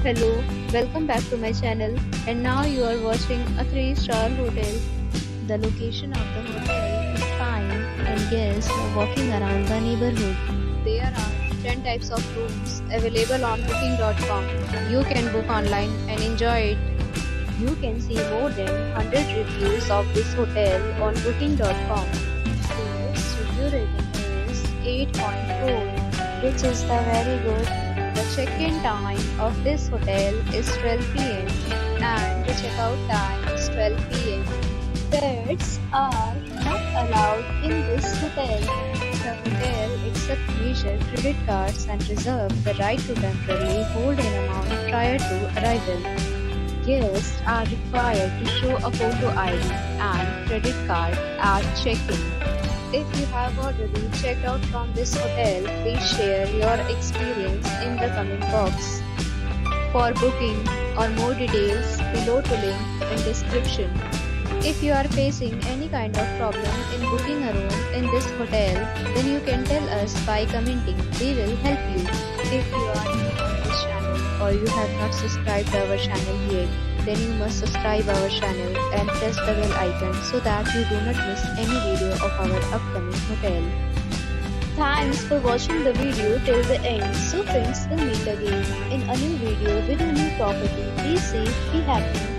Hello, welcome back to my channel, and now you are watching a 3-star hotel. The location of the hotel is fine and guests are walking around the neighborhood. There are 10 types of rooms available on booking.com. You can book online and enjoy it. You can see more than 100 reviews of this hotel on booking.com. Its review rating is 8.4, which is the very good. The check-in time of this hotel is 12 p.m. and the check-out time is 12 p.m. Pets are not allowed in this hotel. The hotel accepts major credit cards and reserves the right to temporarily hold an amount prior to arrival. Guests are required to show a photo ID and credit card at check-in. If you have already checked out from this hotel, please share your experience in the comment box. For booking or more details, below to link in description. If you are facing any kind of problem in booking a room in this hotel, then you can tell us by commenting. We will help you. If you are new on this channel or you have not subscribed our channel yet, then you must subscribe our channel and press the bell icon so that you do not miss any video of our upcoming hotel. Thanks for watching the video till the end. So friends, will meet again in a new video with a new property. Be safe, be happy.